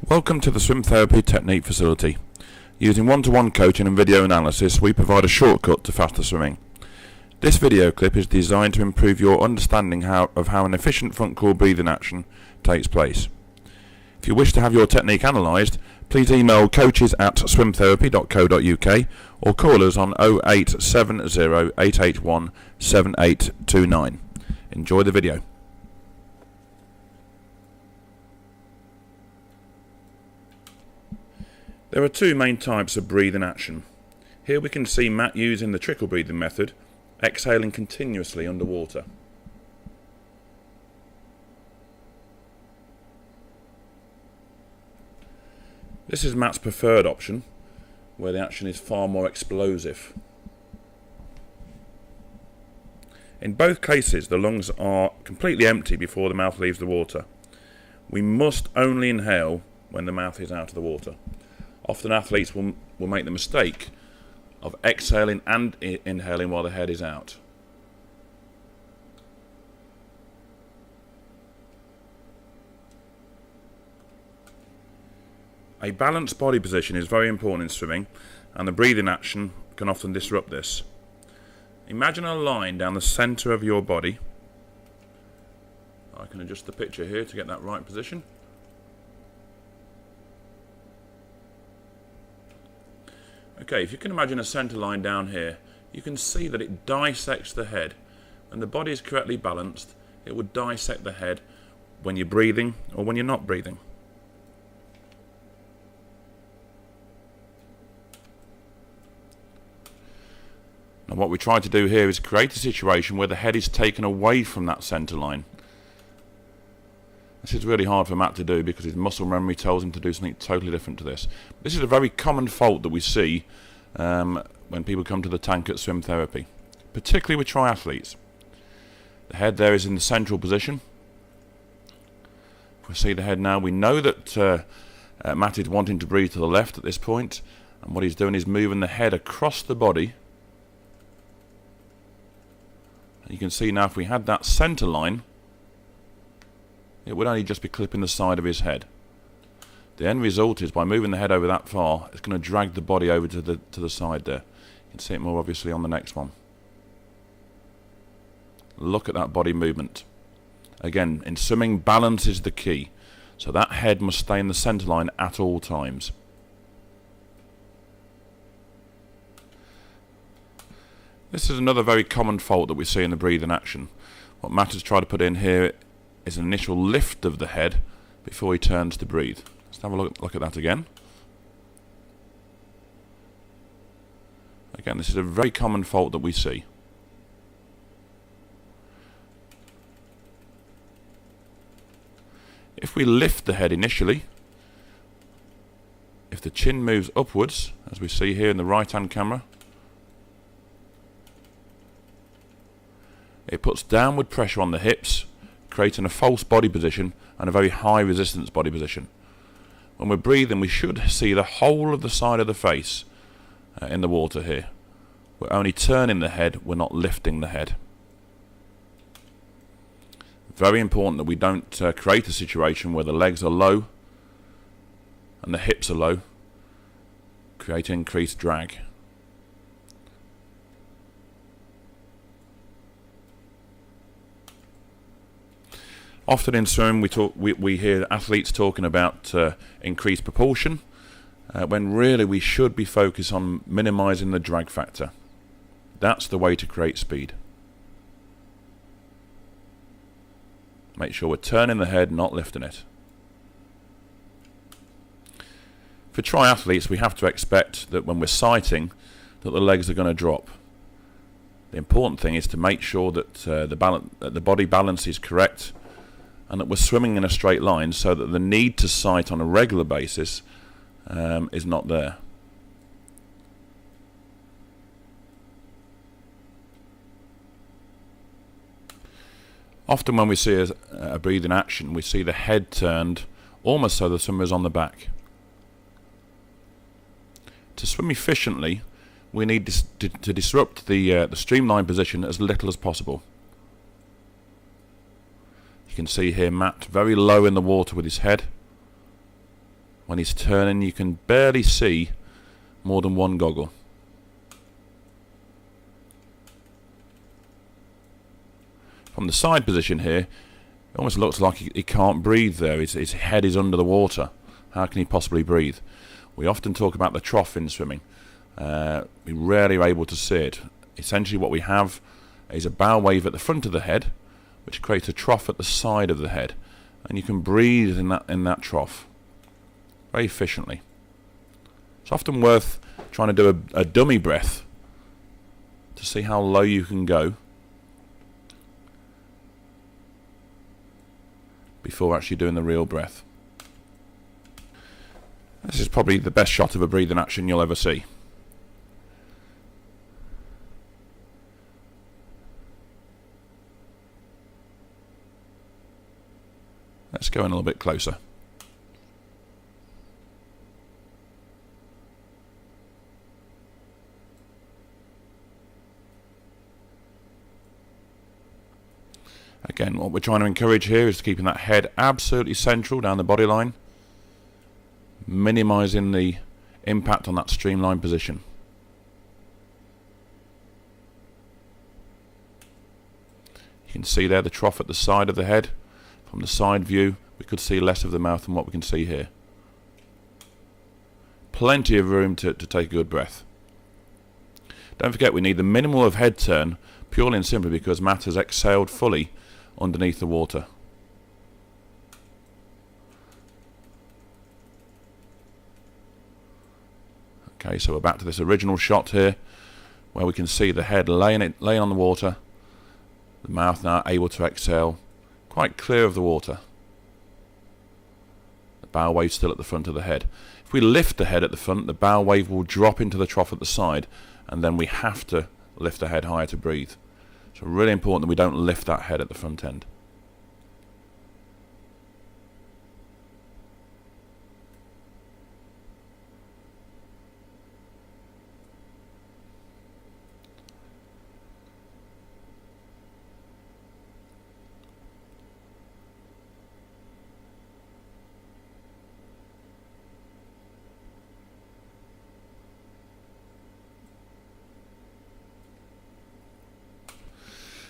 Welcome to the Swim Therapy Technique Facility. Using one-to-one coaching and video analysis, we provide a shortcut to faster swimming. This video clip is designed to improve your understanding of how an efficient front core breathing action takes place. If you wish to have your technique analysed, please email coaches@swimtherapy.co.uk or call us on 0870 881 7829. Enjoy the video. There are two main types of breathing action. Here we can see Matt using the trickle breathing method, exhaling continuously underwater. This is Matt's preferred option, where the action is far more explosive. In both cases, the lungs are completely empty before the mouth leaves the water. We must only inhale when the mouth is out of the water. Often athletes will make the mistake of exhaling and inhaling while the head is out. A balanced body position is very important in swimming, and the breathing action can often disrupt this. Imagine a line down the centre of your body. I can adjust the picture here to get that right position. Okay, if you can imagine a centre line down here, you can see that it dissects the head. When the body is correctly balanced, it would dissect the head when you're breathing or when you're not breathing. Now what we try to do here is create a situation where the head is taken away from that centre line. This is really hard for Matt to do because his muscle memory tells him to do something totally different to this. This is a very common fault that we see when people come to the tank at swim therapy, particularly with triathletes. The head there is in the central position. If we see the head now, we know that Matt is wanting to breathe to the left at this point, and what he's doing is moving the head across the body. And you can see now if we had that centre line, it would only just be clipping the side of his head. The end result is by moving the head over that far, it's going to drag the body over to the side there. You can see it more obviously on the next one. Look at that body movement. Again, in swimming, balance is the key. So that head must stay in the centre line at all times. This is another very common fault that we see in the breathing action. What Matt has tried to put in here is an initial lift of the head before he turns to breathe. Let's have a look at that again. Again, this is a very common fault that we see. If we lift the head initially, if the chin moves upwards, as we see here in the right-hand camera, it puts downward pressure on the hips, creating a false body position and a very high resistance body position. When we're breathing, we should see the whole of the side of the face in the water here. We're only turning the head, we're not lifting the head. Very important that we don't create a situation where the legs are low and the hips are low, create increased drag. Often in swimming we hear athletes talking about increased propulsion, when really we should be focused on minimising the drag factor. That's the way to create speed. Make sure we're turning the head, not lifting it. For triathletes, we have to expect that when we're sighting, that the legs are going to drop. The important thing is to make sure that the body balance is correct, and that we're swimming in a straight line so that the need to sight on a regular basis is not there. Often when we see a breathing action, we see the head turned almost so the swimmer is on the back. To swim efficiently, we need to disrupt the streamline position as little as possible. You can see here Matt very low in the water with his head. When he's turning, you can barely see more than one goggle. From the side position here, it almost looks like he can't breathe there. His head is under the water. How can he possibly breathe? We often talk about the trough in swimming. We rarely are able to see it. Essentially what we have is a bow wave at the front of the head, which creates a trough at the side of the head. And you can breathe in that trough very efficiently. It's often worth trying to do a dummy breath to see how low you can go before actually doing the real breath. This is probably the best shot of a breathing action you'll ever see. Let's go in a little bit closer. Again, what we're trying to encourage here is keeping that head absolutely central down the body line, minimizing the impact on that streamlined position. You can see there the trough at the side of the head. From the side view, we could see less of the mouth than what we can see here. Plenty of room to take a good breath. Don't forget, we need the minimal of head turn purely and simply because Matt has exhaled fully underneath the water. Okay, so we're back to this original shot here where we can see the head laying on the water, the mouth now able to exhale quite clear of the water. The bow wave still at the front of the head. If we lift the head at the front, the bow wave will drop into the trough at the side, and then we have to lift the head higher to breathe. So really important that we don't lift that head at the front end.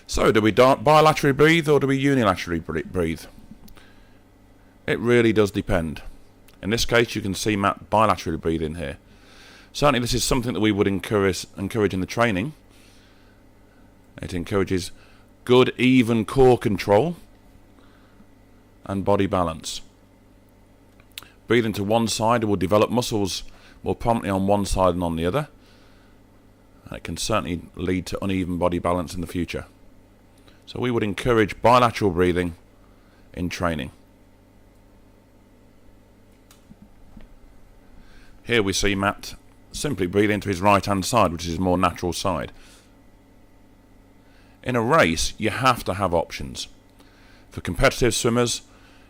So, do we bilaterally breathe or do we unilaterally breathe? It really does depend. In this case, you can see Matt bilaterally breathing here. Certainly, this is something that we would encourage in the training. It encourages good, even core control and body balance. Breathing to one side will develop muscles more promptly on one side than on the other. And it can certainly lead to uneven body balance in the future. So we would encourage bilateral breathing in training. Here we see Matt simply breathe into his right hand side, which is his more natural side. In a race, you have to have options. For competitive swimmers,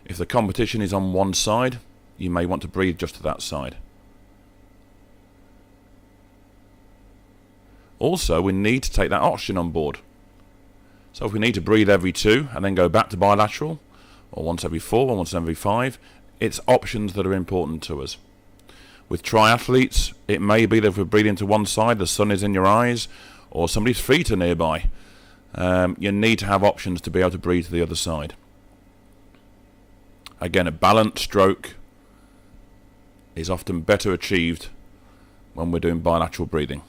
if the competition is on one side, you may want to breathe just to that side. Also, we need to take that oxygen on board. So if we need to breathe every 2 and then go back to bilateral, or once every 4 or once every 5, it's options that are important to us. With triathletes, it may be that if we're breathing to one side, the sun is in your eyes, or somebody's feet are nearby. You need to have options to be able to breathe to the other side. Again, a balanced stroke is often better achieved when we're doing bilateral breathing.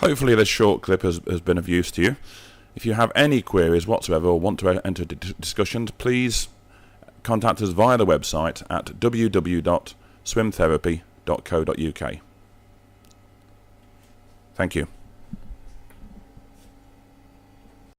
Hopefully this short clip has been of use to you. If you have any queries whatsoever or want to enter discussions, please contact us via the website at www.swimtherapy.co.uk. Thank you.